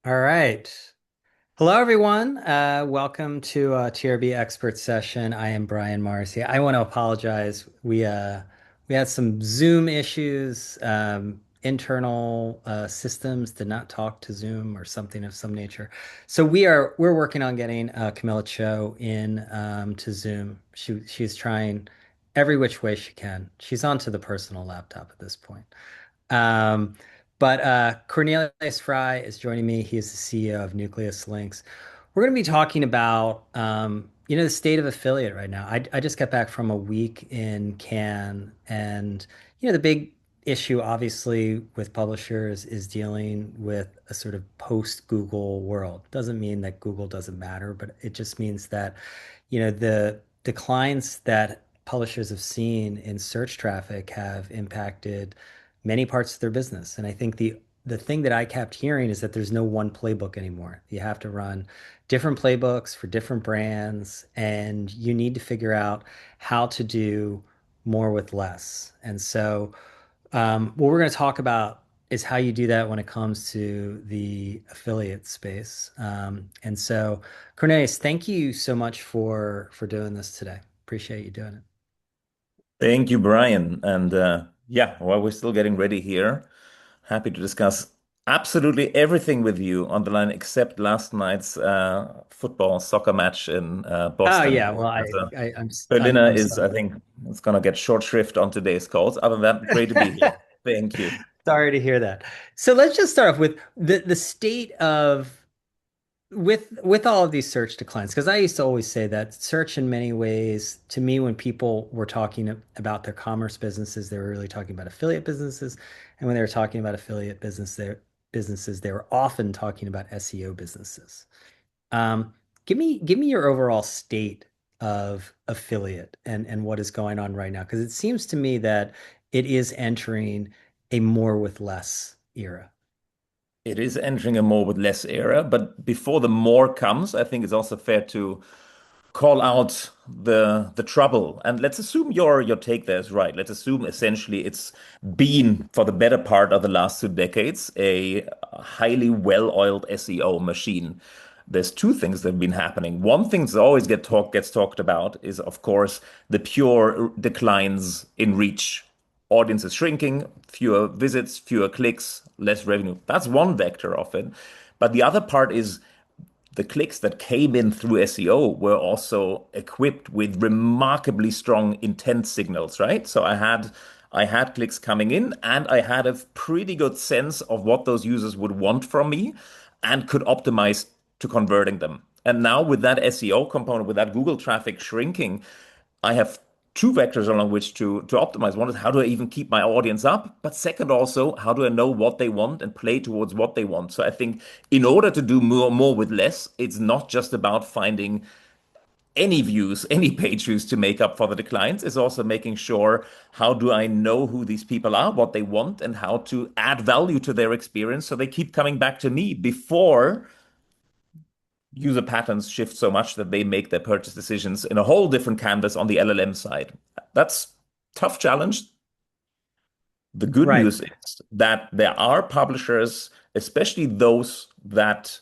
All right. Hello, everyone. Welcome to TRB Expert Session. I am Brian Morrissey. I want to apologize. We had some Zoom issues. Internal systems did not talk to Zoom or something of some nature. So we're working on getting Camilla Cho in to Zoom. She's trying every which way she can. She's onto the personal laptop at this point. Um, but Cornelius Frey is joining me. He is the CEO of NucleusLinks. We're going to be talking about, the state of affiliate right now. I just got back from a week in Cannes, and the big issue, obviously, with publishers is dealing with a sort of post-Google world. Doesn't mean that Google doesn't matter, but it just means that, the declines that publishers have seen in search traffic have impacted many parts of their business. And I think the thing that I kept hearing is that there's no one playbook anymore. You have to run different playbooks for different brands, and you need to figure out how to do more with less. And so, what we're going to talk about is how you do that when it comes to the affiliate space. And so, Cornelius, thank you so much for doing this today. Appreciate you doing it. Thank you, Brian. And yeah, while we're still getting ready here, happy to discuss absolutely everything with you on the line except last night's football soccer match in Oh Boston. yeah, well, As a I'm Berliner is, sorry. I think, it's going to get short shrift on today's calls. Other than that, great to be here. Thank you. Sorry to hear that. So let's just start off with the state of with all of these search declines, because I used to always say that search in many ways, to me, when people were talking about their commerce businesses, they were really talking about affiliate businesses. And when they were talking about businesses, they were often talking about SEO businesses. Um, give me your overall state of affiliate and what is going on right now, because it seems to me that it is entering a more with less era. It is entering a more with less era, but before the more comes, I think it's also fair to call out the trouble. And let's assume your take there is right. Let's assume essentially it's been for the better part of the last 2 decades a highly well-oiled SEO machine. There's two things that have been happening. One thing that always gets talked about is, of course, the pure declines in reach. Audience is shrinking, fewer visits, fewer clicks, less revenue. That's one vector of it. But the other part is the clicks that came in through SEO were also equipped with remarkably strong intent signals, right? So I had clicks coming in and I had a pretty good sense of what those users would want from me and could optimize to converting them. And now with that SEO component, with that Google traffic shrinking, I have two vectors along which to optimize. One is how do I even keep my audience up? But second, also, how do I know what they want and play towards what they want? So I think in order to do more with less, it's not just about finding any views, any page views to make up for the declines. It's also making sure how do I know who these people are, what they want, and how to add value to their experience so they keep coming back to me before user patterns shift so much that they make their purchase decisions in a whole different canvas on the LLM side. That's tough challenge. The good Right. news is that there are publishers, especially those that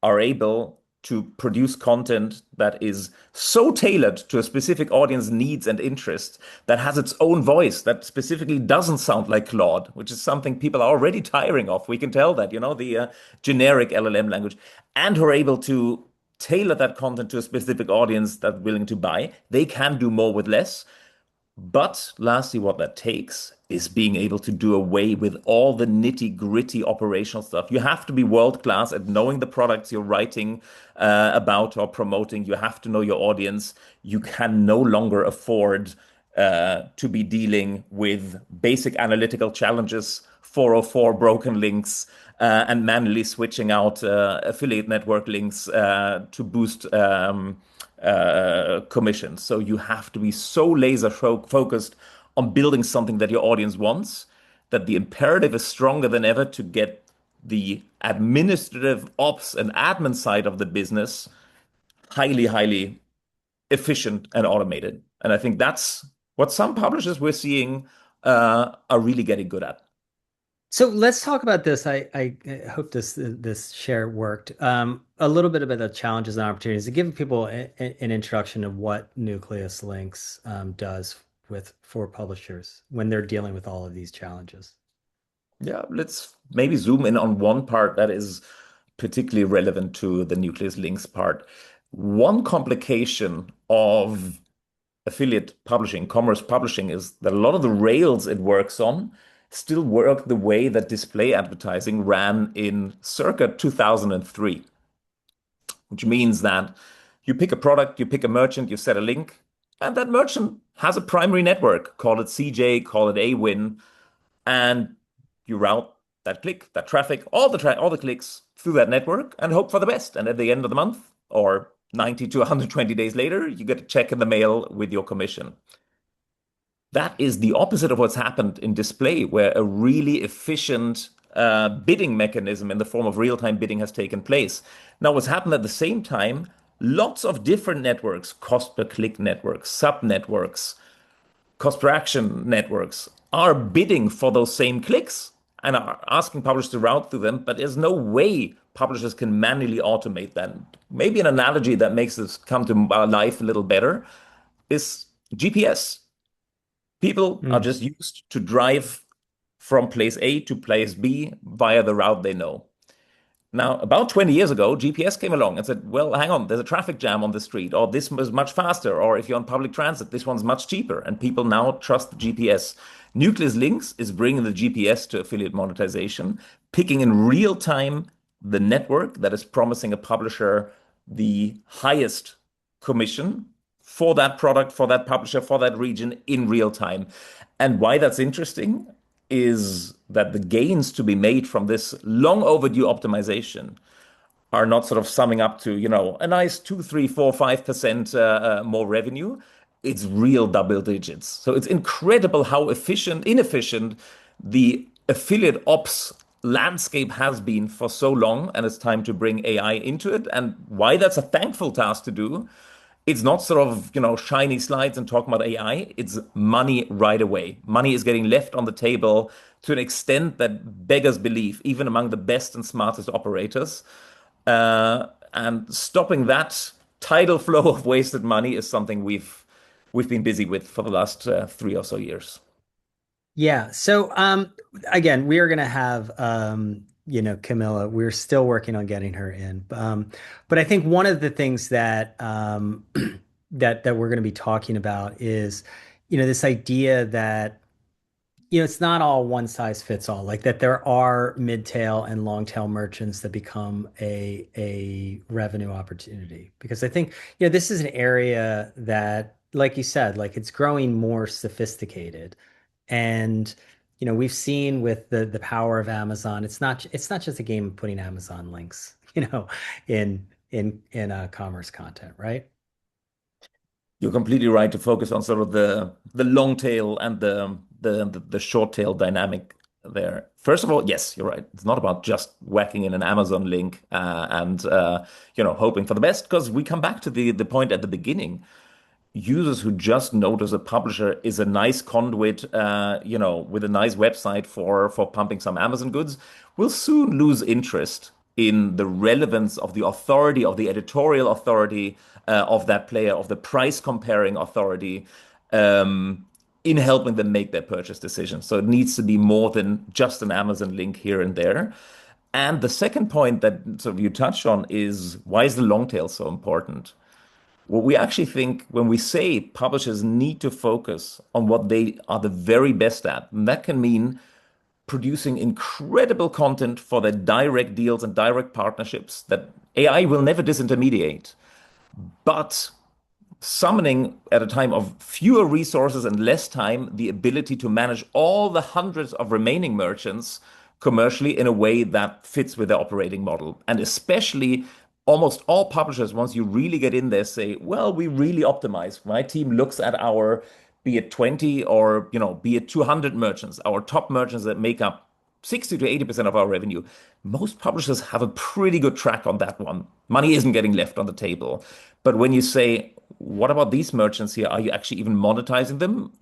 are able to produce content that is so tailored to a specific audience needs and interests, that has its own voice, that specifically doesn't sound like Claude, which is something people are already tiring of. We can tell that, the generic LLM language, and who are able to tailor that content to a specific audience that's willing to buy. They can do more with less. But lastly, what that takes is being able to do away with all the nitty-gritty operational stuff. You have to be world class at knowing the products you're writing about or promoting. You have to know your audience. You can no longer afford to be dealing with basic analytical challenges, 404 broken links, and manually switching out affiliate network links to boost commissions. So you have to be so laser focused on building something that your audience wants that the imperative is stronger than ever to get the administrative ops and admin side of the business highly, highly efficient and automated. And I think that's what some publishers we're seeing are really getting good at. So let's talk about this. I hope this share worked. A little bit about the challenges and opportunities to give people an introduction of what NucleusLinks does with for publishers when they're dealing with all of these challenges. Yeah, let's maybe zoom in on one part that is particularly relevant to the Nucleus Links part. One complication of affiliate publishing, commerce publishing, is that a lot of the rails it works on still work the way that display advertising ran in circa 2003, which means that you pick a product, you pick a merchant, you set a link, and that merchant has a primary network, call it CJ, call it AWin, and you route that click, that traffic, all the clicks through that network and hope for the best. And at the end of the month, or 90 to 120 days later, you get a check in the mail with your commission. That is the opposite of what's happened in display, where a really efficient bidding mechanism in the form of real-time bidding has taken place. Now, what's happened at the same time, lots of different networks, cost per click networks, sub networks, cost per action networks are bidding for those same clicks and are asking publishers to route through them, but there's no way publishers can manually automate that. Maybe an analogy that makes this come to life a little better is GPS. People are Mm. just used to drive from place A to place B via the route they know. Now, about 20 years ago, GPS came along and said, well, hang on, there's a traffic jam on the street, or this is much faster, or if you're on public transit, this one's much cheaper. And people now trust the GPS. Nucleus Links is bringing the GPS to affiliate monetization, picking in real time the network that is promising a publisher the highest commission for that product, for that publisher, for that region in real time. And why that's interesting is that the gains to be made from this long overdue optimization are not sort of summing up to, a nice 2, 3, 4, 5% more revenue. It's real double digits. So it's incredible how inefficient the affiliate ops landscape has been for so long, and it's time to bring AI into it. And why that's a thankful task to do, it's not sort of, shiny slides and talking about AI. It's money right away. Money is getting left on the table to an extent that beggars belief, even among the best and smartest operators. And stopping that tidal flow of wasted money is something we've been busy with for the last 3 or so years. Yeah. So again, we are going to have Camilla. We're still working on getting her in. But I think one of the things that that we're going to be talking about is, this idea that it's not all one size fits all. Like that there are mid-tail and long-tail merchants that become a revenue opportunity. Because I think, this is an area that, like you said, like it's growing more sophisticated. And we've seen with the power of Amazon, it's not just a game of putting Amazon links, in commerce content, right? You're completely right to focus on sort of the long tail and the short tail dynamic there. First of all, yes, you're right. It's not about just whacking in an Amazon link and hoping for the best, because we come back to the point at the beginning. Users who just notice a publisher is a nice conduit, with a nice website for pumping some Amazon goods, will soon lose interest in the relevance of the authority, of the editorial authority of that player, of the price comparing authority, in helping them make their purchase decision. So it needs to be more than just an Amazon link here and there. And the second point that sort of you touched on is, why is the long tail so important? Well, we actually think when we say publishers need to focus on what they are the very best at, and that can mean producing incredible content for their direct deals and direct partnerships that AI will never disintermediate, but summoning at a time of fewer resources and less time the ability to manage all the hundreds of remaining merchants commercially in a way that fits with their operating model. And especially almost all publishers, once you really get in there, say, well, we really optimize. My team looks at our, be it 20 or, be it 200 merchants, our top merchants that make up 60 to 80% of our revenue. Most publishers have a pretty good track on that one. Money isn't getting left on the table. But when you say, what about these merchants here? Are you actually even monetizing them?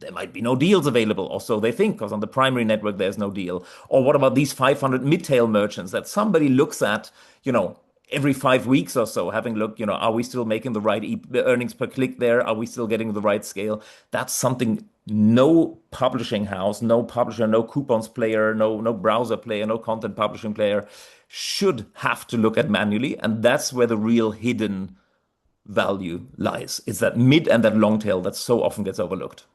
there might be no deals available, or so they think, because on the primary network there's no deal. Or what about these 500 mid-tail merchants that somebody looks at, you know, every 5 weeks or so, having look, you know, are we still making the right earnings per click there? Are we still getting the right scale? That's something no publishing house, no publisher, no coupons player, no browser player, no content publishing player should have to look at manually. And that's where the real hidden value lies. It's that mid and that long tail that so often gets overlooked.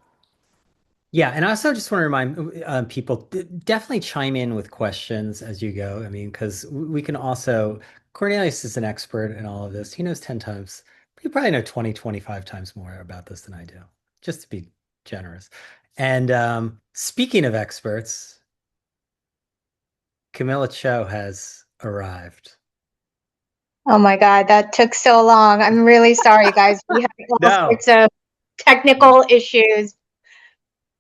Yeah, and I also just want to remind people definitely chime in with questions as you go. I mean, because we can also, Cornelius is an expert in all of this. He knows 10 times, you probably know 20, 25 times more about this than I do, just to be generous. And speaking of experts, Camilla Cho has arrived. Oh my God, that took so long. I'm really sorry, guys. We had all No, sorts of technical issues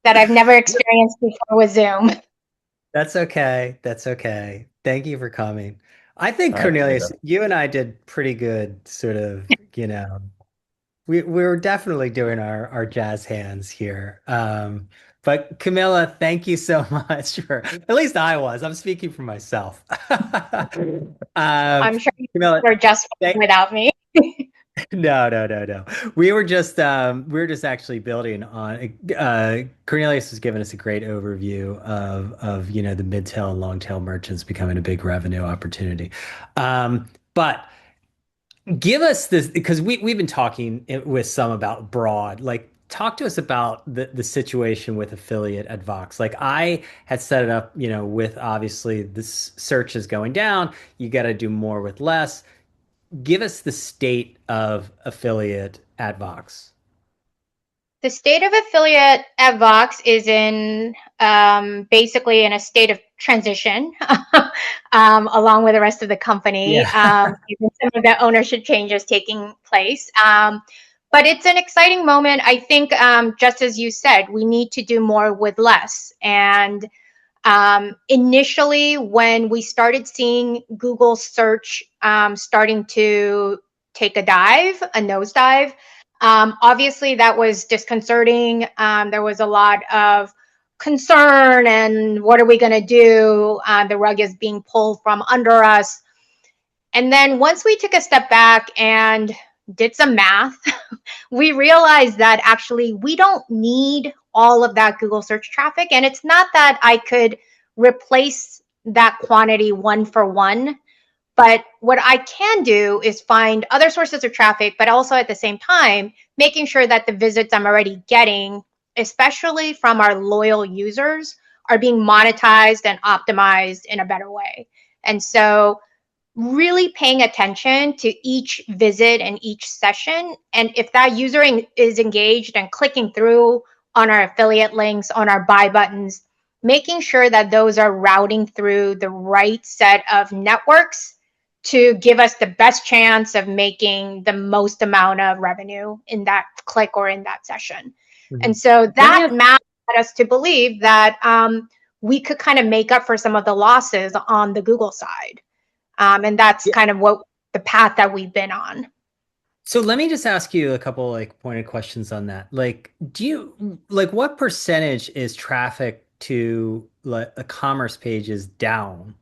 that I've never experienced before with Zoom. that's okay. That's okay. Thank you for coming. I think My Cornelius, pleasure. you and I did pretty good, sort of, we were definitely doing our jazz hands here. But Camilla, thank you so much for, at least I was. I'm speaking for myself. Um, I'm sure you Camilla, were just fine thank, without me. no. We were just actually building on Cornelius has given us a great overview of the mid-tail and long-tail merchants becoming a big revenue opportunity. But give us this because we've been talking with some about broad. Like, talk to us about the situation with affiliate at Vox. Like, I had set it up, with obviously this search is going down. You got to do more with less. Give us the state of affiliate at Vox. The state of affiliate at Vox is in basically in a state of transition, along with the rest of the company. Yeah. Even some of the ownership changes taking place. But it's an exciting moment. I think, just as you said, we need to do more with less. And initially, when we started seeing Google search starting to take a nosedive, obviously that was disconcerting. There was a lot of concern and what are we going to do? The rug is being pulled from under us. And then once we took a step back and did some math, we realized that actually we don't need all of that Google search traffic. And it's not that I could replace that quantity one for one, but what I can do is find other sources of traffic, but also at the same time, making sure that the visits I'm already getting, especially from our loyal users, are being monetized and optimized in a better way. And so really paying attention to each visit and each session. And if that user is engaged and clicking through on our affiliate links, on our buy buttons, making sure that those are routing through the right set of networks to give us the best chance of making the most amount of revenue in that click or in that session. And Mhm. so Let me that ask, math led us to believe that we could kind of make up for some of the losses on the Google side. And that's yeah. kind of what the path that we've been on. So let me just ask you a couple like pointed questions on that. Like, do you like what percentage is traffic to like a commerce pages down?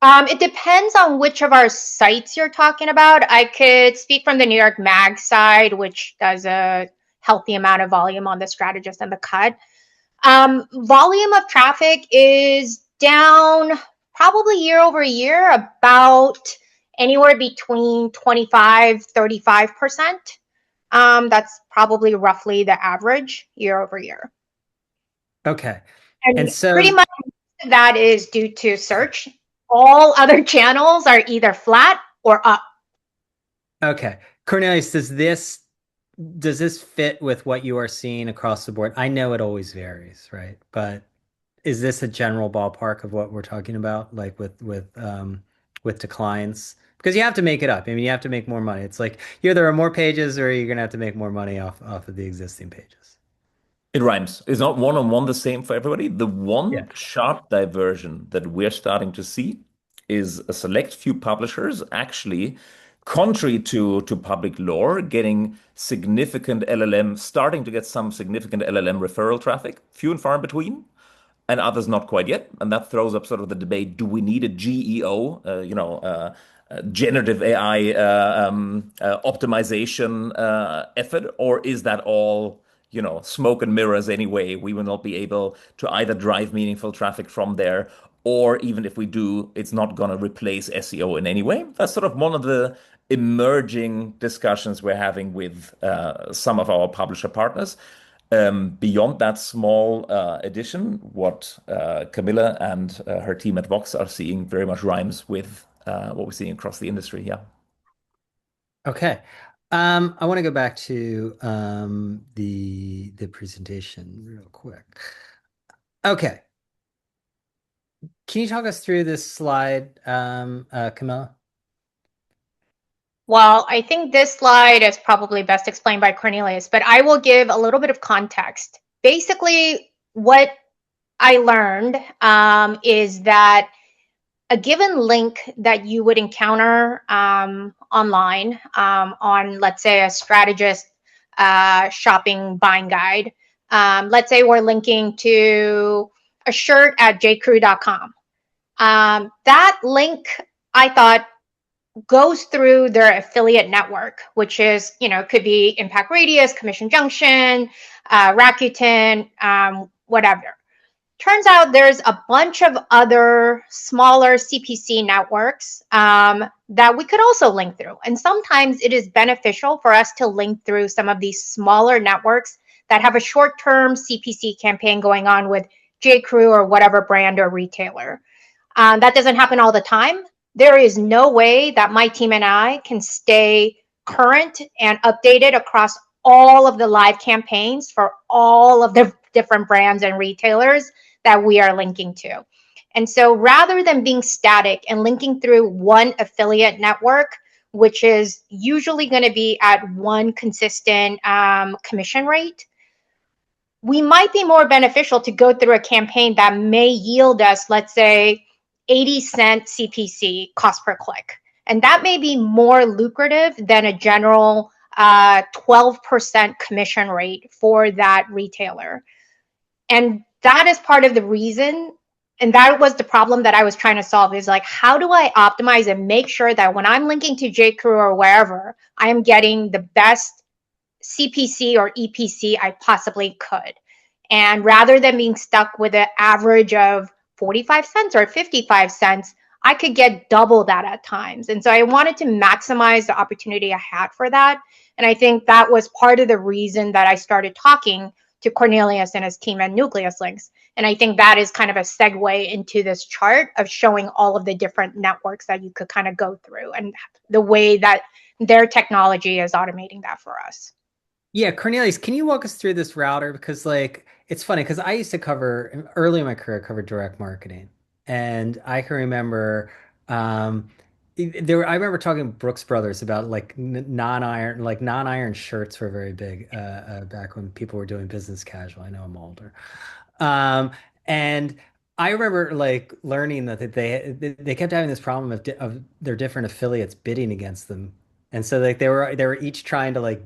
It depends on which of our sites you're talking about. I could speak from the New York Mag side, which does a healthy amount of volume on the strategist and the cut. Volume of traffic is down probably year over year, about anywhere between 25-35%. That's probably roughly the average year over year. Okay. And And pretty so, much that is due to search. All other channels are either flat or up. okay. Cornelius, does this fit with what you are seeing across the board? I know it always varies, right? But is this a general ballpark of what we're talking about, like with declines? Because you have to make it up. I mean, you have to make more money. It's like either there are more pages or you're gonna have to make more money off of the existing pages. It rhymes. It's not one on one the same for everybody. The Yeah. one sharp diversion that we're starting to see is a select few publishers actually contrary to public lore, getting significant LLM, starting to get some significant LLM referral traffic, few and far in between, and others not quite yet. And that throws up sort of the debate: do we need a GEO, generative AI optimization effort, or is that all, smoke and mirrors anyway? We will not be able to either drive meaningful traffic from there, or even if we do, it's not going to replace SEO in any way. That's sort of one of the emerging discussions we're having with some of our publisher partners. Beyond that small addition, what Camilla and her team at Vox are seeing very much rhymes with what we're seeing across the industry. Yeah. Okay. I want to go back to the presentation real quick. Okay. Can you talk us through this slide, Camilla? Well, I think this slide is probably best explained by Cornelius, but I will give a little bit of context. Basically, what I learned is that a given link that you would encounter online on, let's say, a strategist shopping buying guide. Let's say we're linking to a shirt at jcrew.com. That link, I thought, goes through their affiliate network, which is, could be Impact Radius, Commission Junction, Rakuten, whatever. Turns out there's a bunch of other smaller CPC networks that we could also link through. And sometimes it is beneficial for us to link through some of these smaller networks that have a short-term CPC campaign going on with J.Crew or whatever brand or retailer. That doesn't happen all the time. There is no way that my team and I can stay current and updated across all of the live campaigns for all of the different brands and retailers that we are linking to. And so rather than being static and linking through one affiliate network, which is usually going to be at one consistent commission rate, we might be more beneficial to go through a campaign that may yield us, let's say, 80-cent CPC, cost per click. And that may be more lucrative than a general 12% commission rate for that retailer. And that is part of the reason, and that was the problem that I was trying to solve, is like, how do I optimize and make sure that when I'm linking to J.Crew or wherever, I am getting the best CPC or EPC I possibly could. And rather than being stuck with an average of 45 cents or 55 cents, I could get double that at times. And so I wanted to maximize the opportunity I had for that. And I think that was part of the reason that I started talking to Cornelius and his team at NucleusLinks. And I think that is kind of a segue into this chart of showing all of the different networks that you could kind of go through and the way that their technology is automating that for us. Yeah, Cornelius, can you walk us through this router? Because it's funny because I used to cover early in my career, I covered direct marketing. And I can remember I remember talking to Brooks Brothers about non-iron shirts were very big back when people were doing business casual. I know I'm older. And I remember learning that they kept having this problem of their different affiliates bidding against them. And so they were each trying to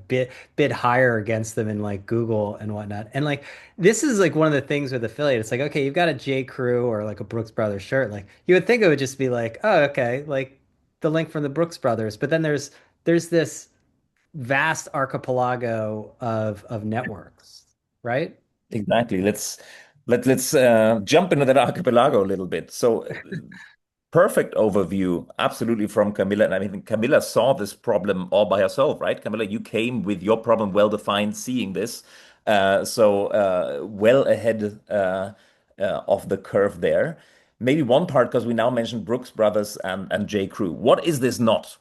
bid higher against them in Google and whatnot. And this is one of the things with affiliate. It's okay, you've got a J. Crew or a Brooks Brothers shirt. You would think it would just be oh, okay, the link from the Brooks Brothers. But then there's this vast archipelago of networks, right? Exactly. Let's jump into that archipelago a little bit. So perfect overview, absolutely, from Camilla. And I mean, Camilla saw this problem all by herself, right? Camilla, you came with your problem well defined, seeing this. Well ahead of the curve there. Maybe one part, because we now mentioned Brooks Brothers and J. Crew. What is this not?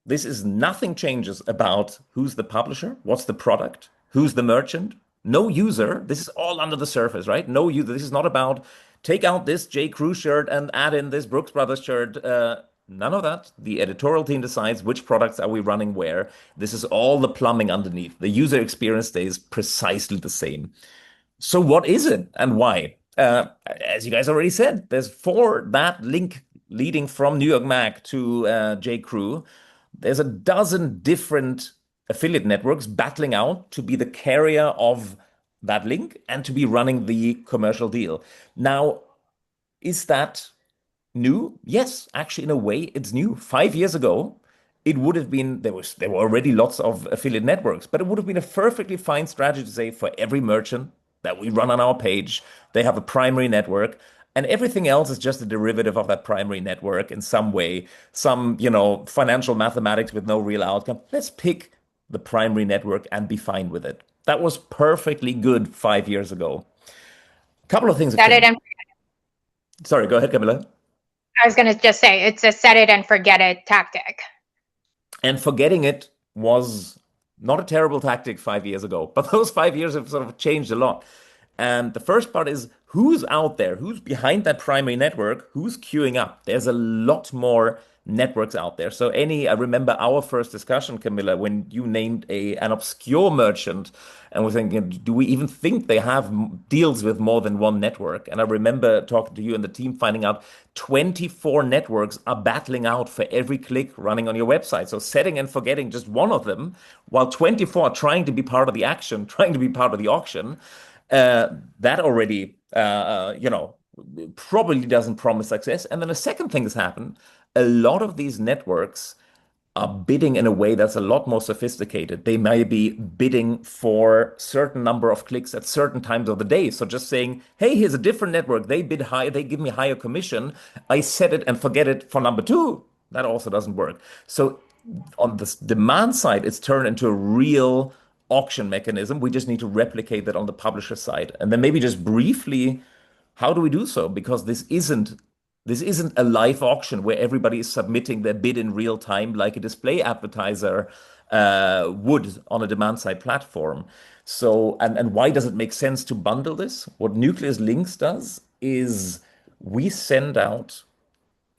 This is nothing changes about who's the publisher, what's the product, who's the merchant. No user. This is all under the surface, right? No user. This is not about take out this J. Crew shirt and add in this Brooks Brothers shirt. None of that. The editorial team decides which products are we running where. This is all the plumbing underneath. The user experience stays precisely the same. So what is it and why? As you guys already said, there's for that link leading from New York Mag to J. Crew. there's a dozen different affiliate networks battling out to be the carrier of that link and to be running the commercial deal. Now, is that new? Yes, actually, in a way, it's new. 5 years ago, it would have been there were already lots of affiliate networks, but it would have been a perfectly fine strategy to say for every merchant that we run on our page, they have a primary network, and everything else is just a derivative of that primary network in some way, some, financial mathematics with no real outcome. Let's pick the primary network and be fine with it. That was perfectly good 5 years ago. A couple of things have Set it changed. and Sorry, go ahead, Camilla. I was going to just say it's a set it and forget it tactic. And forgetting it was not a terrible tactic 5 years ago, but those 5 years have sort of changed a lot. And the first part is who's out there, who's behind that primary network, who's queuing up. There's a lot more networks out there. So I remember our first discussion, Camilla, when you named an obscure merchant, and we're thinking, do we even think they have deals with more than one network? And I remember talking to you and the team, finding out 24 networks are battling out for every click running on your website. So setting and forgetting just one of them, while 24 are trying to be part of the action, trying to be part of the auction. That already, probably doesn't promise success. And then a second thing has happened. A lot of these networks are bidding in a way that's a lot more sophisticated. They may be bidding for certain number of clicks at certain times of the day. So just saying, hey, here's a different network. They bid high, they give me higher commission. I set it and forget it for number two. That also doesn't work. So on the demand side, it's turned into a real auction mechanism. We just need to replicate that on the publisher side. And then maybe just briefly, how do we do so? Because this isn't a live auction where everybody is submitting their bid in real time like a display advertiser would on a demand side platform. So, and why does it make sense to bundle this? What NucleusLinks does is we send out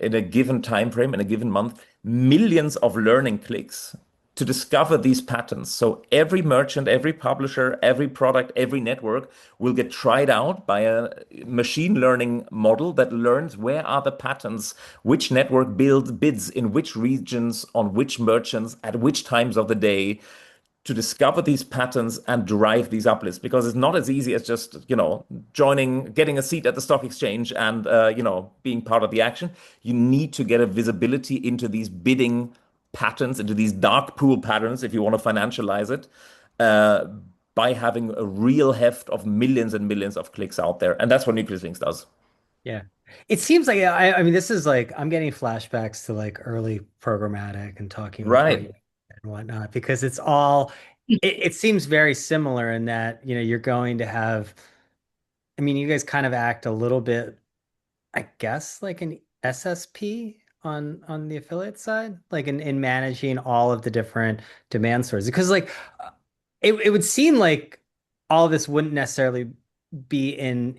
in a given time frame, in a given month, millions of learning clicks to discover these patterns. So every merchant, every publisher, every product, every network will get tried out by a machine learning model that learns where are the patterns, which network builds bids in which regions, on which merchants, at which times of the day, to discover these patterns and drive these uplifts, because it's not as easy as just, getting a seat at the stock exchange and, being part of the action. You need to get a visibility into these bidding patterns, into these dark pool patterns, if you want to financialize it, uh, by having a real heft of millions and millions of clicks out there. And that's what NucleusLinks does. Yeah. It seems like I mean this is like I'm getting flashbacks to like early programmatic and talking with Right. Ray and whatnot because it's all it seems very similar in that, you're going to have I mean you guys kind of act a little bit, I guess, like an SSP on the affiliate side, like in managing all of the different demand sources. Because like it would seem like all of this wouldn't necessarily be in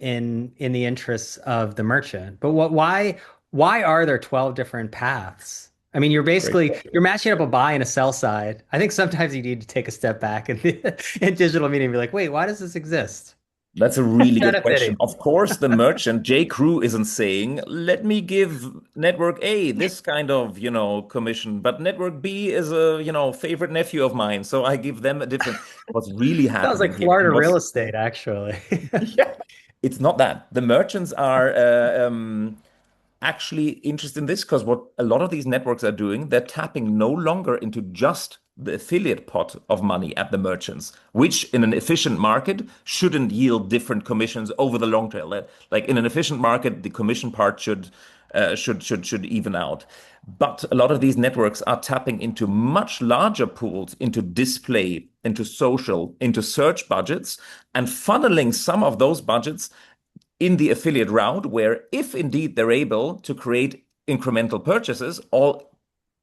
the interests of the merchant. But why are there 12 different paths? I mean, Great. you're matching up a buy and a sell side. I think sometimes you need to take a step back and in digital media and be like, wait, why does this exist? That's a really good question. Benefiting. Of course, the merchant, J. Crew, isn't saying, let me give network A this kind of, commission, but network B is a, favorite nephew of mine. So I give them a different. What's really Sounds happening like here, Florida and real what's estate, actually. yeah, it's not that. The merchants are actually interested in this because what a lot of these networks are doing, they're tapping no longer into just the affiliate pot of money at the merchants, which in an efficient market shouldn't yield different commissions over the long tail. Like in an efficient market, the commission part should even out. But a lot of these networks are tapping into much larger pools, into display, into social, into search budgets, and funneling some of those budgets in the affiliate route, where if indeed they're able to create incremental purchases, all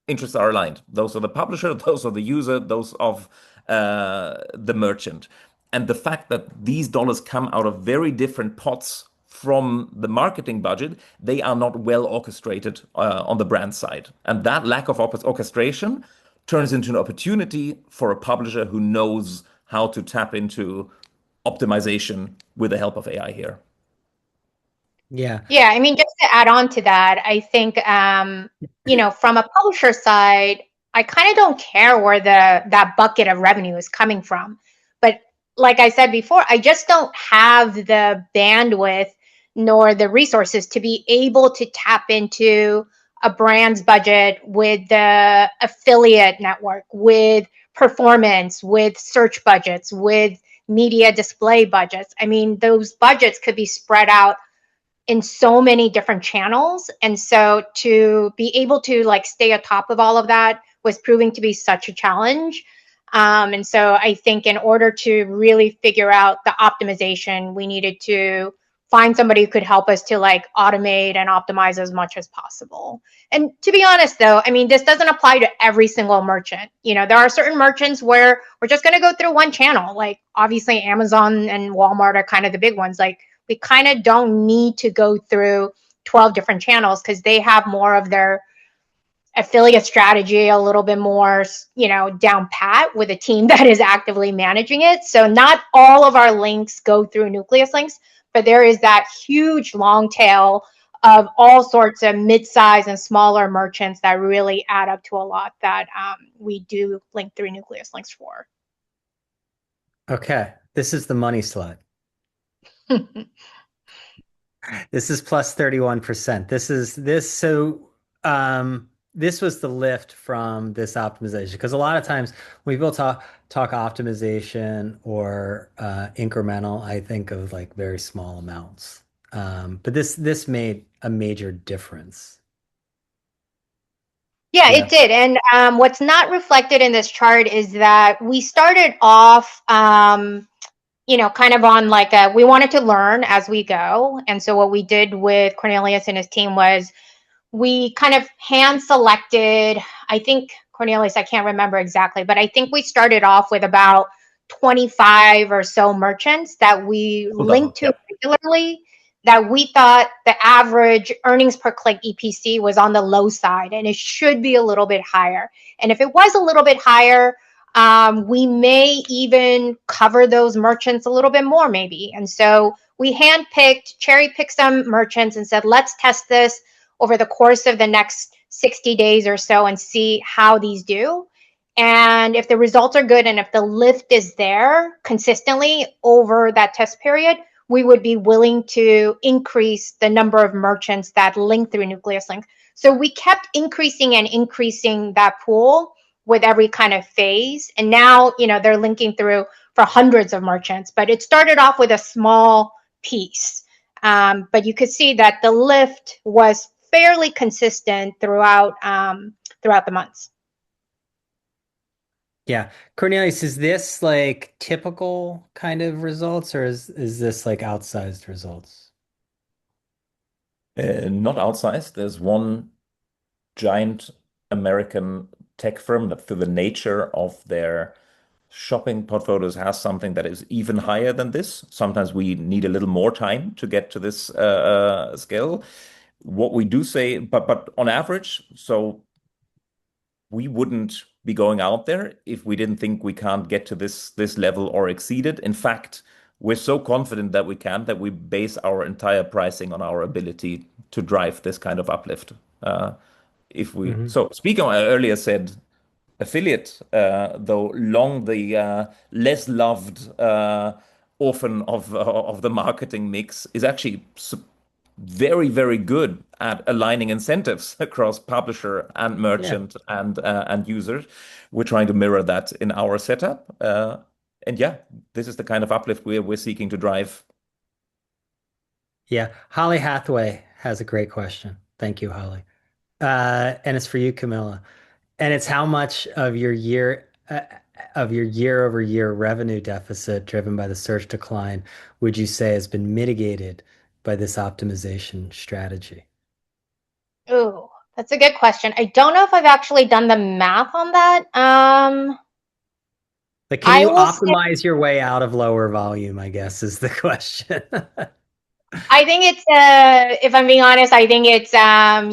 interests are aligned. Those are the publisher, those are the user, those of the merchant. And the fact that these dollars come out of very different pots from the marketing budget, they are not well orchestrated on the brand side. And that lack of orchestration turns into an opportunity for a publisher who knows how to tap into optimization with the help of AI here. Yeah. Yeah, I mean, just to add on to that, I think, from a publisher side, I kind of don't care where that bucket of revenue is coming from. But like I said before, I just don't have the bandwidth nor the resources to be able to tap into a brand's budget with the affiliate network, with performance, with search budgets, with media display budgets. I mean, those budgets could be spread out in so many different channels. And so to be able to like stay atop of all of that was proving to be such a challenge. And so I think in order to really figure out the optimization, we needed to find somebody who could help us to like automate and optimize as much as possible. And to be honest though, I mean, this doesn't apply to every single merchant. You know, there are certain merchants where we're just going to go through one channel. Like obviously Amazon and Walmart are kind of the big ones. Like we kind of don't need to go through 12 different channels because they have more of their affiliate strategy a little bit more, you know, down pat with a team that is actively managing it. So not all of our links go through NucleusLinks, but there is that huge long tail of all sorts of mid-size and smaller merchants that really add up to a lot that we do link through NucleusLinks for. Okay, this is the money slide. This is plus 31%. This was the lift from this optimization because a lot of times when people talk optimization or incremental, I think of like very small amounts. But this made a major difference. Yeah, it did. And what's not reflected in this chart is that we started off you know, kind of on like we wanted to learn as we go. And so what we did with Cornelius and his team was we kind of hand selected, I think Cornelius, I can't remember exactly, but I think we started off with about 25 or so merchants that we linked to regularly that we thought the average earnings per click EPC was on the low side and it should be a little bit higher. And if it was a little bit higher, we may even cover those merchants a little bit more maybe. And so we handpicked, cherry-picked some merchants and said, let's test this over the course of the next 60 days or so and see how these do. And if the results are good and if the lift is there consistently over that test period, we would be willing to increase the number of merchants that link through NucleusLinks. So we kept increasing and increasing that pool with every kind of phase. And now, you know, they're linking through for hundreds of merchants, but it started off with a small piece. But you could see that the lift was fairly consistent throughout the months. Yeah. Cornelius, is this like typical kind of results or is this like outsized results? Not outsized. There's one giant American tech firm that, through the nature of their shopping portfolios, has something that is even higher than this. Sometimes we need a little more time to get to this scale. What we do say, but on average, so we wouldn't be going out there if we didn't think we can't get to this level or exceed it. In fact, we're so confident that we can that we base our entire pricing on our ability to drive this kind of uplift. So speaking, I earlier said affiliate, though long the less loved orphan of the marketing mix, is actually very, very good at aligning incentives across publisher and merchant and users. We're trying to mirror that in our setup. And yeah, this is the kind of uplift we're seeking to drive. Yeah. Holly Hathaway has a great question. Thank you, Holly. And it's for you, Camilla. And it's how much of your year-over-year revenue deficit driven by the search decline would you say has been mitigated by this optimization strategy? Ooh, that's a good question. I don't know if I've actually done the math on that. Like, can you optimize your way out of lower volume, I guess, is the question. I think it's, if I'm being honest, I think it's,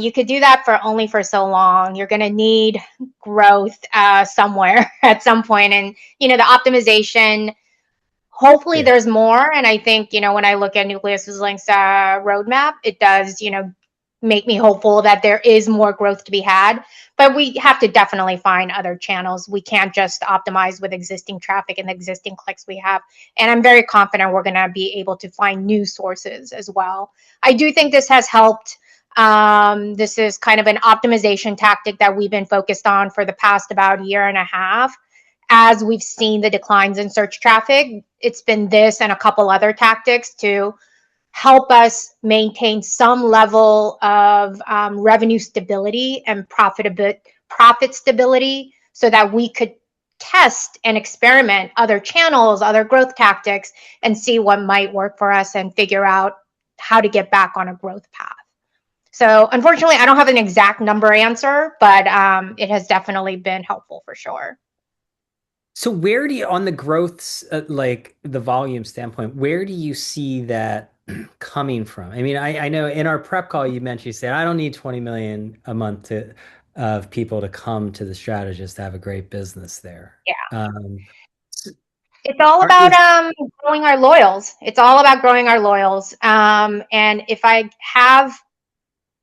you could do that for only for so long. You're going to need growth somewhere at some point. And, you know, the optimization, hopefully there's more. And I think, you know, when I look at NucleusLinks roadmap, it does, you know, make me hopeful that there is more growth to be had. But we have to definitely find other channels. We can't just optimize with existing traffic and existing clicks we have. And I'm very confident we're going to be able to find new sources as well. I do think this has helped. This is kind of an optimization tactic that we've been focused on for the past about year and a half. As we've seen the declines in search traffic, it's been this and a couple other tactics to help us maintain some level of revenue stability and profit stability so that we could test and experiment other channels, other growth tactics, and see what might work for us and figure out how to get back on a growth path. So unfortunately, I don't have an exact number answer, but it has definitely been helpful for sure. So where do you, on the growths, like the volume standpoint, where do you see that coming from? I mean, I know in our prep call you mentioned, you said, I don't need 20 million a month of people to come to the strategist to have a great business there. Yeah. Um, It's all about growing our loyals. It's all about growing our loyals. And if I have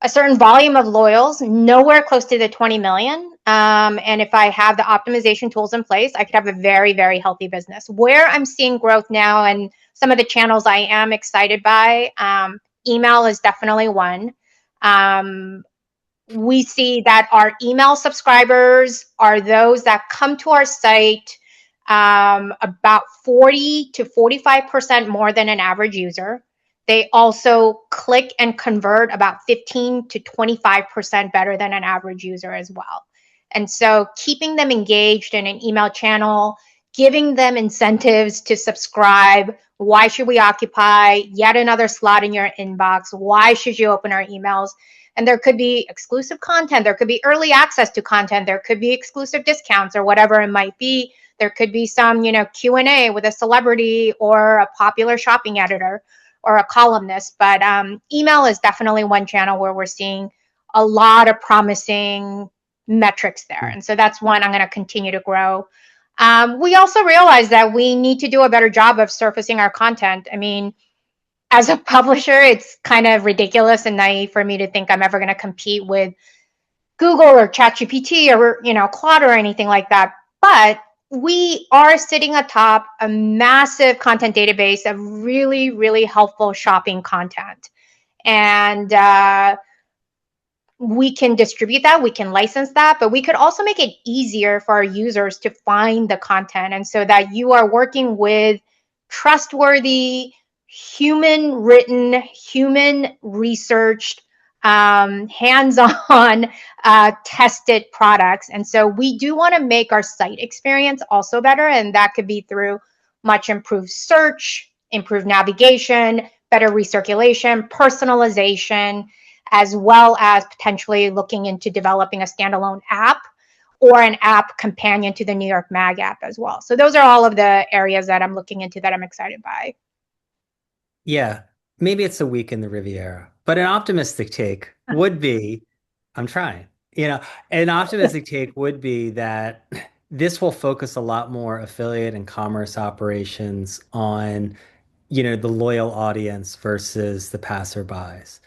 a certain volume of loyals, nowhere close to the 20 million. And if I have the optimization tools in place, I could have a very, very healthy business. Where I'm seeing growth now and some of the channels I am excited by, email is definitely one. We see that our email subscribers are those that come to our site about 40 to 45% more than an average user. They also click and convert about 15 to 25% better than an average user as well. And so keeping them engaged in an email channel, giving them incentives to subscribe. Why should we occupy yet another slot in your inbox? Why should you open our emails? And there could be exclusive content. There could be early access to content. There could be exclusive discounts or whatever it might be. There could be some, Q&A with a celebrity or a popular shopping editor or a columnist. But email is definitely one channel where we're seeing a lot of promising metrics there. And so that's one I'm going to continue to grow. We also realize that we need to do a better job of surfacing our content. I mean, as a publisher, it's kind of ridiculous and naive for me to think I'm ever going to compete with Google or ChatGPT or, Claude or anything like that. But we are sitting atop a massive content database of really, really helpful shopping content. And we can distribute that, we can license that, but we could also make it easier for our users to find the content. And so that you are working with trustworthy, human written, human researched, hands-on tested products. And so we do want to make our site experience also better. And that could be through much improved search, improved navigation, better recirculation, personalization, as well as potentially looking into developing a standalone app or an app companion to the New York Mag app as well. So those are all of the areas that I'm looking into that I'm excited by. Yeah, maybe it's a week in the Riviera, but an optimistic take would be, I'm trying, an optimistic take would be that this will focus a lot more affiliate and commerce operations on, the loyal audience versus the passerbys.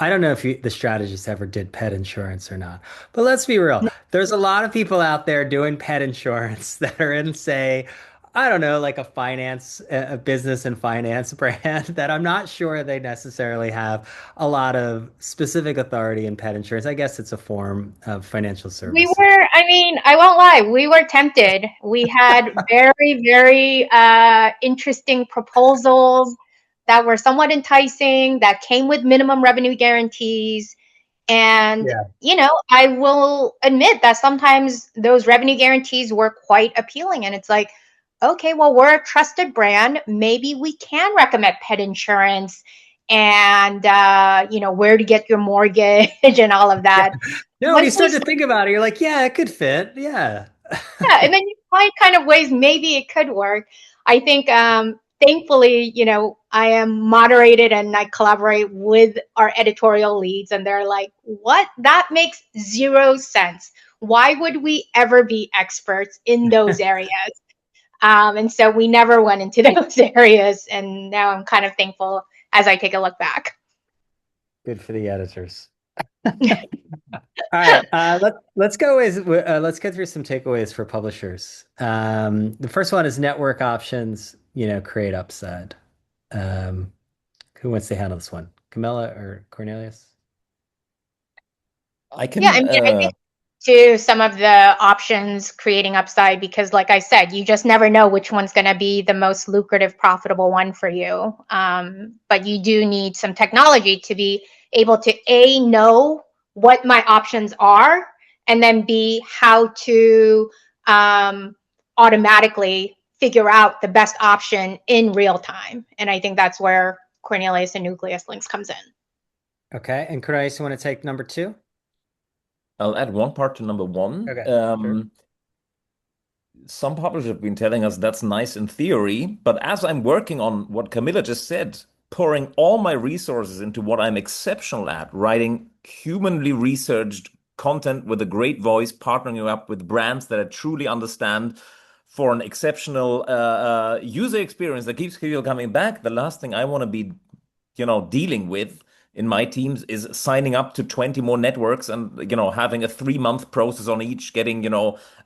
I don't know if the strategist ever did pet insurance or not, but let's be real. There's a lot of people out there doing pet insurance that are in, say, I don't know, like a business and finance brand that I'm not sure they necessarily have a lot of specific authority in pet insurance. I guess it's a form of financial service. I won't lie, we were tempted. We had very, very interesting proposals that were somewhat enticing, that came with minimum revenue guarantees. And, I will admit that sometimes those revenue guarantees were quite appealing. And it's like, okay, well, we're a trusted brand. Maybe we can recommend pet insurance and, where to get your mortgage and all of that. No, when you start to think about it, you're like, yeah, it could fit. Yeah. Yeah. And then you find kind of ways maybe it could work. I think, thankfully, I am moderated and I collaborate with our editorial leads, and they're like, what? That makes zero sense. Why would we ever be experts in those areas? And so we never went into those areas. And now I'm kind of thankful as I take a look back. Good for the editors. All right, let's go with let's get through some takeaways for publishers. The first one is network options, create upside. Um, who wants to handle this one? Camilla or Cornelius? I Yeah, I can mean, I think to some of the options creating upside because, like I said, you just never know which one's going to be the most lucrative, profitable one for you. But you do need some technology to be able to A, know what my options are, and then B, how to automatically figure out the best option in real time. And I think that's where Cornelius and NucleusLinks comes in. Okay, and Cornelius, you want to take number two? I'll add one part to number one. Okay, sure. Some publishers have been telling us that's nice in theory, but as I'm working on what Camilla just said, pouring all my resources into what I'm exceptional at, writing humanly researched content with a great voice, partnering up with brands that I truly understand for an exceptional user experience that keeps people coming back. The last thing I want to be dealing with in my teams is signing up to 20 more networks and, having a 3-month process on each, getting,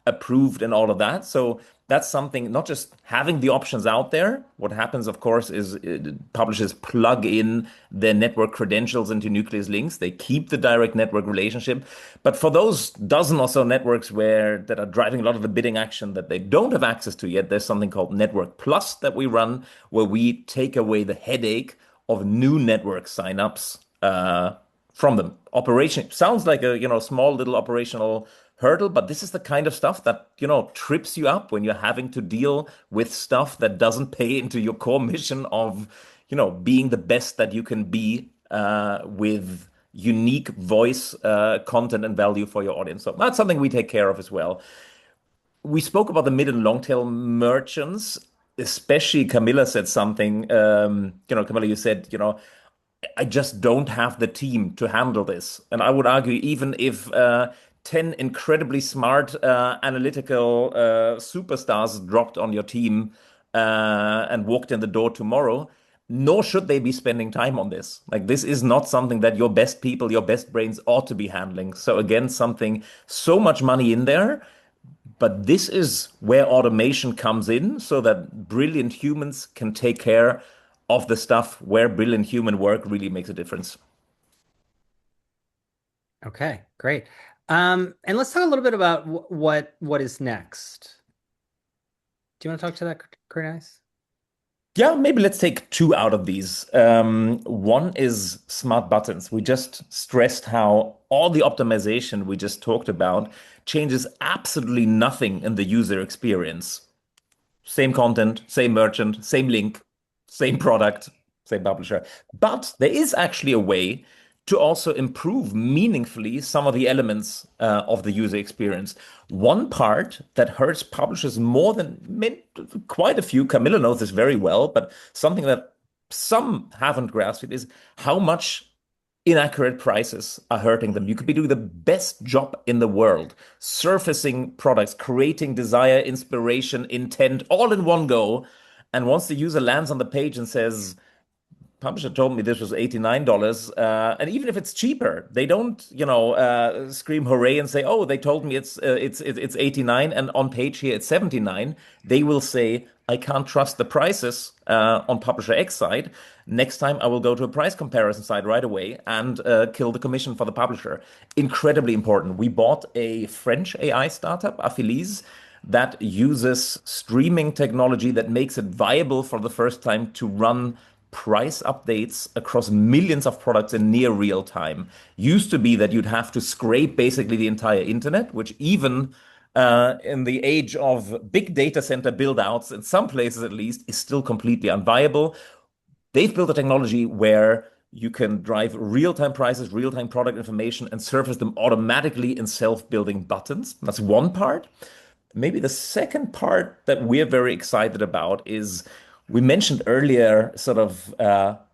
approved and all of that. So that's something, not just having the options out there. What happens, of course, is publishers plug in their network credentials into NucleusLinks. They keep the direct network relationship. But for those dozen or so networks that are driving a lot of the bidding action that they don't have access to yet, there's something called Network Plus that we run, where we take away the headache of new network signups from them. Operation sounds like a small little operational hurdle, but this is the kind of stuff that trips you up when you're having to deal with stuff that doesn't pay into your core mission of being the best that you can be with unique voice content and value for your audience. So that's something we take care of as well. We spoke about the mid and long tail merchants, especially Camilla said something. Camilla, you said, I just don't have the team to handle this. And I would argue, even if 10 incredibly smart, analytical superstars dropped on your team and walked in the door tomorrow, nor should they be spending time on this. Like, this is not something that your best people, your best brains ought to be handling. So, again, something so much money in there. But this is where automation comes in so that brilliant humans can take care of the stuff where brilliant human work really makes a difference. Okay, great. And let's talk a little bit about what is next. Do you want to talk to that, Cornelius? Yeah, maybe let's take two out of these. One is smart buttons. We just stressed how all the optimization we just talked about changes absolutely nothing in the user experience. Same content, same merchant, same link, same product, same publisher. But there is actually a way to also improve meaningfully some of the elements of the user experience. One part that hurts publishers more than quite a few, Camilla knows this very well, but something that some haven't grasped is how much inaccurate prices are hurting them. You could be doing the best job in the world, surfacing products, creating desire, inspiration, intent, all in one go. And once the user lands on the page and says, publisher told me this was $89, and even if it's cheaper, they don't, scream hooray and say, "Oh, they told me it's 89, and on page here it's 79." They will say, "I can't trust the prices on publisher X side. Next time, I will go to a price comparison site right away and kill the commission for the publisher." Incredibly important. We bought a French AI startup, Affilies, that uses streaming technology that makes it viable for the first time to run price updates across millions of products in near real time. Used to be that you'd have to scrape basically the entire internet, which even in the age of big data center build outs, in some places at least, is still completely unviable. They've built a technology where you can drive real-time prices, real-time product information, and surface them automatically in self-building buttons. That's one part. Maybe the second part that we're very excited about is we mentioned earlier sort of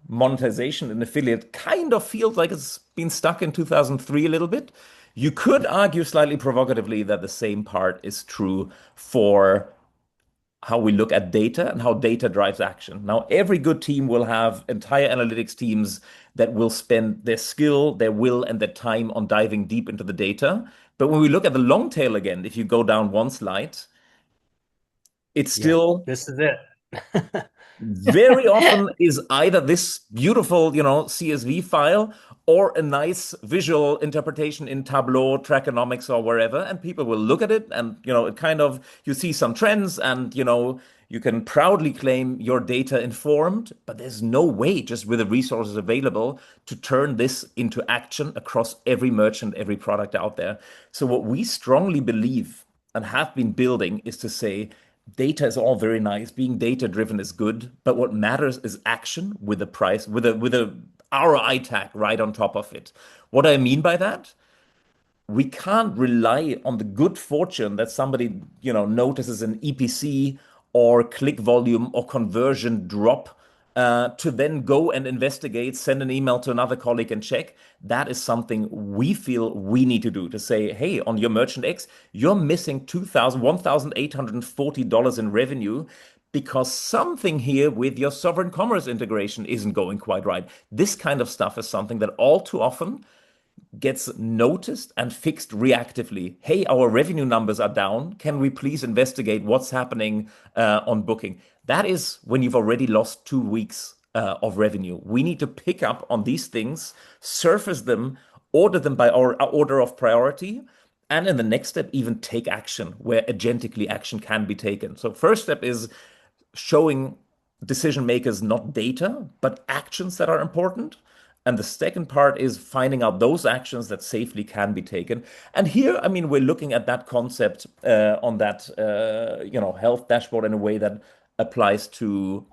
monetization and affiliate kind of feels like it's been stuck in 2003 a little bit. You could argue slightly provocatively that the same part is true for how we look at data and how data drives action. Now, every good team will have entire analytics teams that will spend their skill, their will, and their time on diving deep into the data. But when we look at the long tail again, if you go down one slide, it's Yeah, still this is it. very often is either this beautiful, CSV file or a nice visual interpretation in Tableau, Trackonomics, or wherever. And people will look at it and, it kind of, you see some trends and, you can proudly claim your data informed, but there's no way just with the resources available to turn this into action across every merchant, every product out there. So what we strongly believe and have been building is to say, data is all very nice. Being data driven is good, but what matters is action with a price, with a ROI tag right on top of it. What I mean by that? We can't rely on the good fortune that somebody, notices an EPC or click volume or conversion drop to then go and investigate, send an email to another colleague and check. That is something we feel we need to do to say, hey, on your merchant X, you're missing $1,840 in revenue because something here with your sovereign commerce integration isn't going quite right. This kind of stuff is something that all too often gets noticed and fixed reactively. Hey, our revenue numbers are down. Can we please investigate what's happening on booking? That is when you've already lost 2 weeks of revenue. We need to pick up on these things, surface them, order them by our order of priority, and in the next step, even take action where agentically action can be taken. So, first step is showing decision makers not data, but actions that are important. And the second part is finding out those actions that safely can be taken. And here, I mean, we're looking at that concept on that, health dashboard in a way that applies to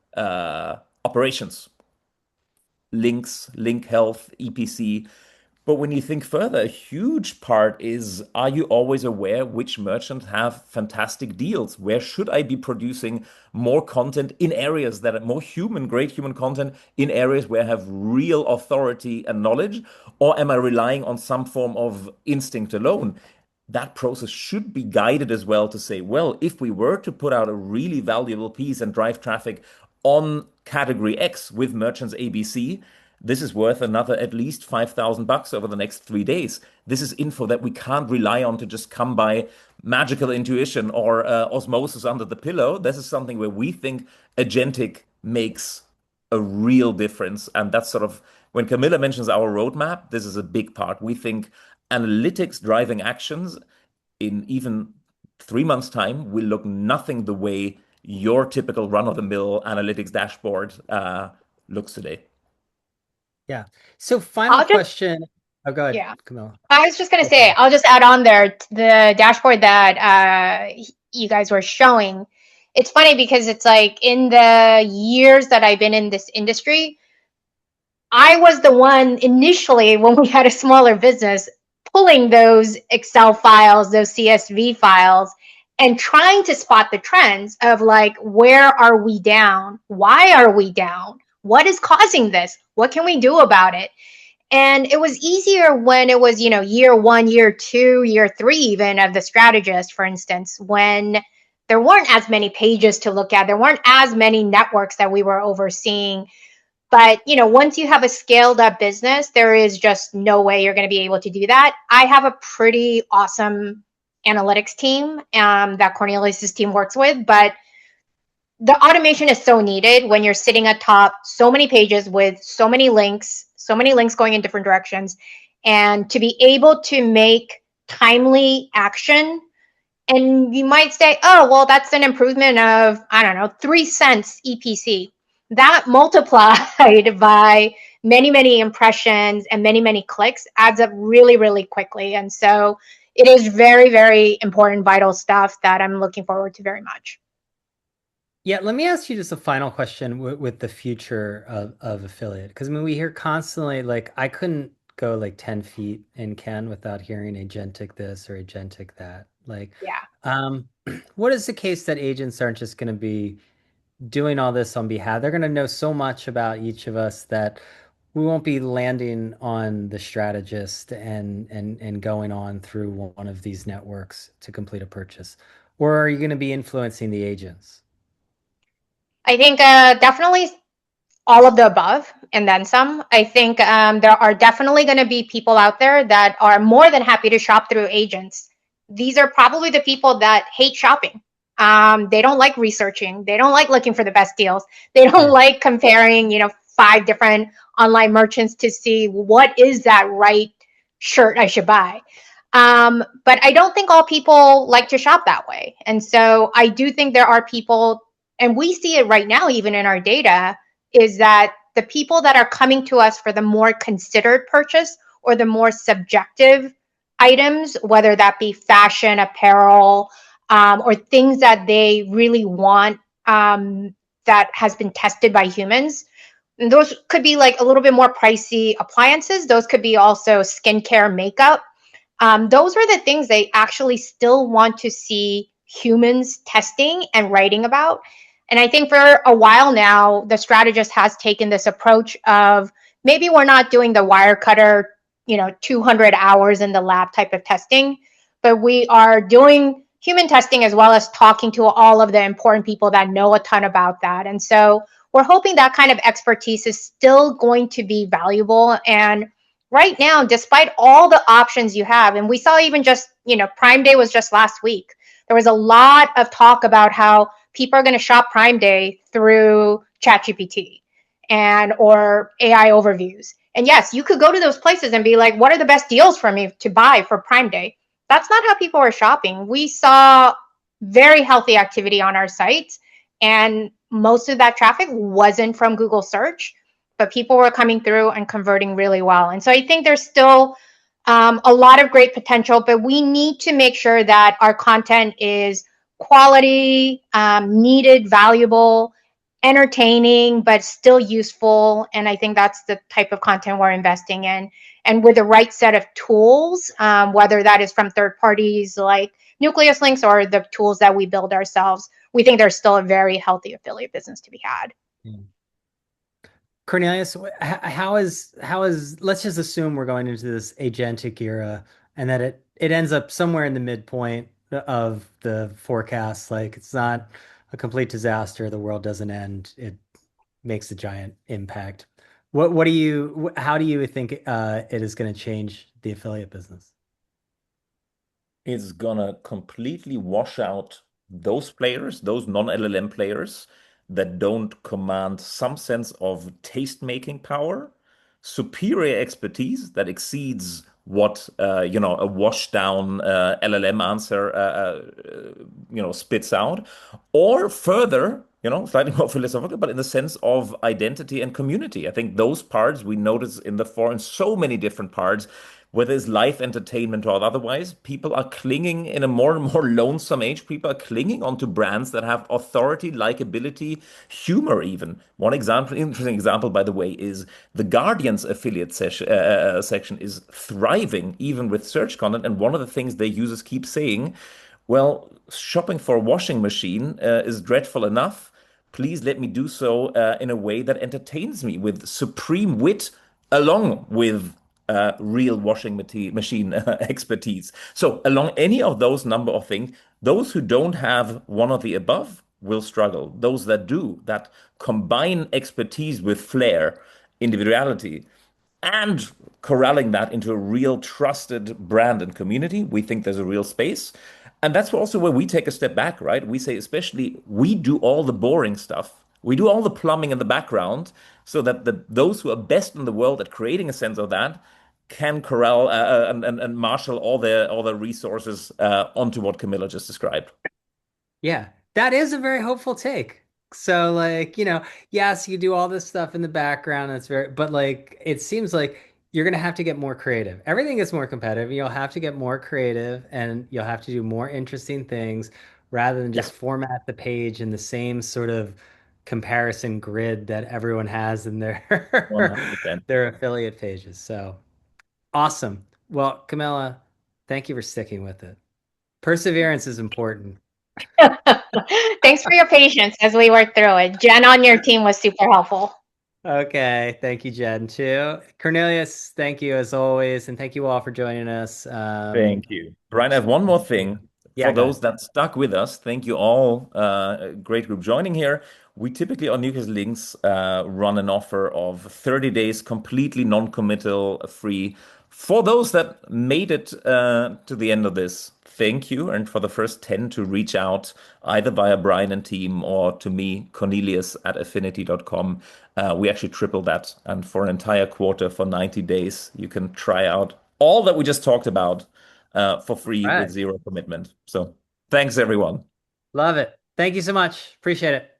operations, links, link health, EPC. But when you think further, a huge part is, are you always aware which merchants have fantastic deals? Where should I be producing more content in areas that are more human, great human content in areas where I have real authority and knowledge? Or am I relying on some form of instinct alone? That process should be guided as well to say, well, if we were to put out a really valuable piece and drive traffic on category X with merchants ABC, this is worth another at least $5,000 over the next 3 days. This is info that we can't rely on to just come by magical intuition or osmosis under the pillow. This is something where we think agentic makes a real difference. And that's sort of when Camilla mentions our roadmap, this is a big part. We think analytics driving actions in even 3 months' time will look nothing the way your typical run-of-the-mill analytics dashboard looks today. Yeah. So final I'll just, question. Oh, go ahead, yeah. Camilla. I was just going to Go for say, it. I'll just add on there the dashboard that you guys were showing. It's funny because it's like in the years that I've been in this industry, I was the one initially when we had a smaller business pulling those Excel files, those CSV files, and trying to spot the trends of like, where are we down? Why are we down? What is causing this? What can we do about it? And it was easier when it was, year one, year two, year three, even of the strategist, for instance, when there weren't as many pages to look at, there weren't as many networks that we were overseeing. But, once you have a scaled up business, there is just no way you're going to be able to do that. I have a pretty awesome analytics team that Cornelius's team works with, but the automation is so needed when you're sitting at top, so many pages with so many links going in different directions, and to be able to make timely action. And you might say, oh, well, that's an improvement of, I don't know, 3 cents EPC. That multiplied by many, many impressions and many, many clicks adds up really, really quickly. And so it is very, very important, vital stuff that I'm looking forward to very much. Yeah, let me ask you just a final question with the future of affiliate. Because I mean, we hear constantly, like, I couldn't go like 10 feet in Ken without hearing agentic this or agentic that. Like, Yeah. um, what is the case that agents aren't just going to be doing all this on behalf? They're going to know so much about each of us that we won't be landing on the strategist and going on through one of these networks to complete a purchase. Or are you going to be influencing the agents? I think definitely all of the above and then some. I think there are definitely going to be people out there that are more than happy to shop through agents. These are probably the people that hate shopping. They don't like researching. They don't like looking for the best deals. They don't Yeah. like comparing, 5 different online merchants to see what is that right shirt I should buy. But I don't think all people like to shop that way. And so I do think there are people, and we see it right now, even in our data, is that the people that are coming to us for the more considered purchase or the more subjective items, whether that be fashion, apparel, or things that they really want, that has been tested by humans. And those could be like a little bit more pricey appliances. Those could be also skincare, makeup. Those are the things they actually still want to see humans testing and writing about. And I think for a while now, the strategist has taken this approach of maybe we're not doing the wire cutter, 200 hours in the lab type of testing, but we are doing human testing as well as talking to all of the important people that know a ton about that. And so we're hoping that kind of expertise is still going to be valuable. And right now, despite all the options you have, and we saw even just, Prime Day was just last week. There was a lot of talk about how people are going to shop Prime Day through ChatGPT and or AI overviews. And yes, you could go to those places and be like, what are the best deals for me to buy for Prime Day? That's not how people are shopping. We saw very healthy activity on our site, and most of that traffic wasn't from Google search, but people were coming through and converting really well. And so I think there's still a lot of great potential, but we need to make sure that our content is quality, needed, valuable, entertaining, but still useful. And I think that's the type of content we're investing in. And with the right set of tools, whether that is from third parties like NucleusLinks or the tools that we build ourselves, we think there's still a very healthy affiliate business to be had. Cornelius, how is let's just assume we're going into this agentic era and that it ends up somewhere in the midpoint of the forecast. Like it's not a complete disaster, the world doesn't end, it makes a giant impact. What do you how do you think it is going to change the affiliate business? Is gonna completely wash out those players, those non-LLM players that don't command some sense of taste-making power, superior expertise that exceeds what a washed-down LLM answer spits out, or further, slightly more philosophical, but in the sense of identity and community. I think those parts we notice in so many different parts, whether it's live entertainment or otherwise, people are clinging in a more and more lonesome age. People are clinging onto brands that have authority, likability, humor, even. One example, interesting example, by the way, is the Guardian's affiliate section is thriving even with search content. And one of the things their users keep saying, well, shopping for a washing machine is dreadful enough. Please let me do so in a way that entertains me with supreme wit along with real machine expertise. So along any of those number of things, those who don't have one of the above will struggle. Those that do, that combine expertise with flair, individuality, and corralling that into a real trusted brand and community, we think there's a real space. And that's also where we take a step back, right? We say, especially, we do all the boring stuff. We do all the plumbing in the background so that those who are best in the world at creating a sense of that can corral and marshal all their resources onto what Camilla just described. Yeah, that is a very hopeful take. So like, yes, you do all this stuff in the background. That's very, but like, it seems like you're gonna have to get more creative. Everything is more competitive. You'll have to get more creative and you'll have to do more interesting things rather than Yeah, just format the page in the same sort of comparison grid that everyone has in their 100%. their affiliate pages. So awesome. Well, Camilla, thank you for sticking with it. Perseverance is important. Thanks for your patience as we work through it. Jen on your team was super helpful. Okay, thank you, Jen, too. Cornelius, thank you as always, and thank you all for joining us. Thank you. Brian, I have one more thing. Yeah, For go those ahead. that stuck with us, thank you all. Great group joining here. We typically on NucleusLinks run an offer of 30 days completely non-committal free. For those that made it to the end of this, thank you. And for the first 10 to reach out either via Brian and team or to me, Cornelius at affinity.com, we actually tripled that. And for an entire quarter, for 90 days, you can try out all that we just talked about for free All with right. zero commitment. So thanks, everyone. Love it. Thank you so much. Appreciate it.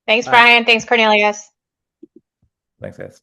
Thanks, Bye. Brian. Thanks, Cornelius. Thanks, guys.